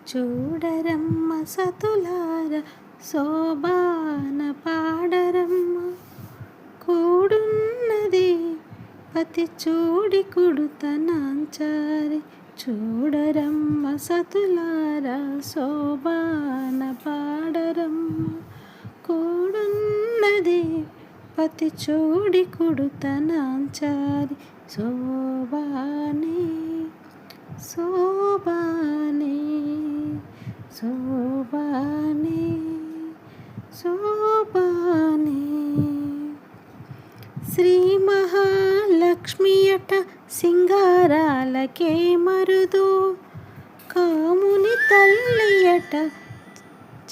చూడరమ్మ సతులార శోభాన పాడరమ్మ కూడున్నది పతి చూడి కుడుత నాంచారి. చూడరమ్మ సతులార శోభాన పాడరమ్మ కూడున్నది పతి చూడి కుడుత నాంచారి. శోభానే శోభానే శోభానే శోభానే. శ్రీ మహాలక్ష్మియట సింగారాలకే మరుదు కాముని తల్లియట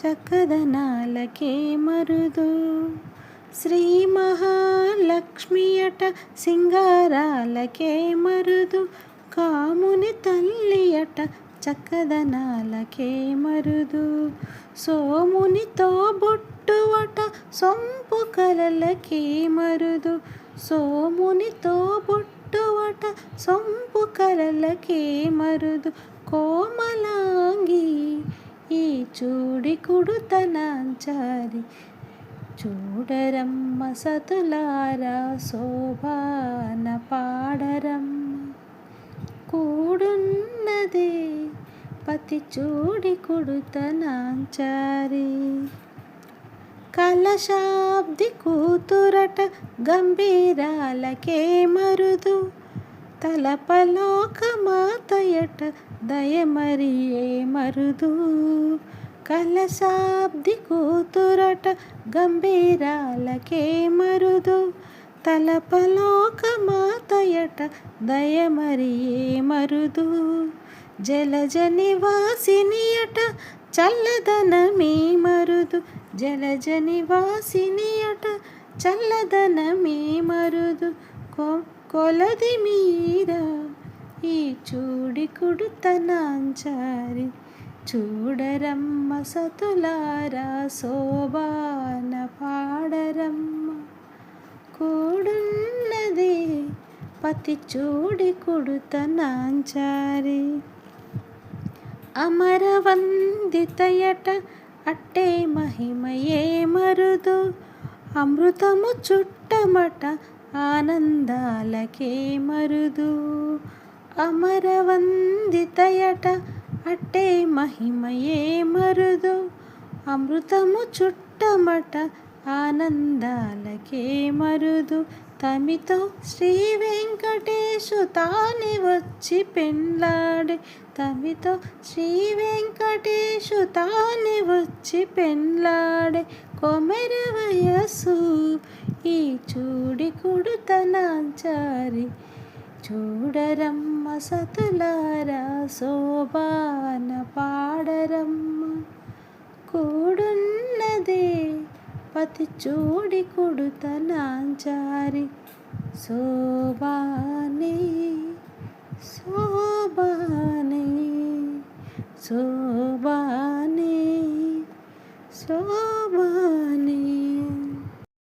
చక్కదనాలకే మరుదు. శ్రీ మహాలక్ష్మియట సింగారాలకే మరుదు కాముని తల్లియట చక్కదనాలకే మరుదు. సోమునితో బొట్టువట సొంపు కలలకే మరుదు. సోమునితో బొట్టువట సొంపు కలలకే మరుదు. కోమలాంగి ఈ చూడి కుడుత నాంచారి. చూడరమ్మ సతులారా శోభాన పాడరమ్మ కూడున్నదే పతి చూడి కుడుత నాంచారి. కలశాబ్ది కూతురట గంభీరాలకే మరుదు తలపలోక మాతయట దయమరియే మరుదు. కలశాబ్ది కూతురట గంభీరాలకే మరుదు తలపలోక మాతయట దయమరియే మరుదు. జలజ నివాసినియట చల్లదనమే మరుదు. జలజ నివాసినియట చల్లదనమే మరుదు. కొలది మీరా ఈ చూడి కుడుత నాంచారి. చూడరమ్మ సతులారా శోభాన పాడరమ్మ కూడున్నదే పతి చూడి కుడుత నాంచారి. అమరవందితయట అట్టే మహిమయే మరుదు అమృతము చుట్టమట ఆనందాలకే మరుదు. అమరవందితయట అట్టే మహిమయే మరుదు అమృతము చుట్టమట ఆనందాలకే మరుదు. తమితో శ్రీ వెంకటేశు తానే వచ్చి పెండ్లాడే. తమితో శ్రీ వెంకటేశు తానే వచ్చి పెండ్లాడే. కొమెర వయస్సు ఈ చూడి కుడుత నాంచారి. చూడరమ్మ సతులారా శోభాన పాడరమ్మ కూడున్నదే పతి చూడి కుడుత నాంచారి. శోభానే శోభానే శోభానే.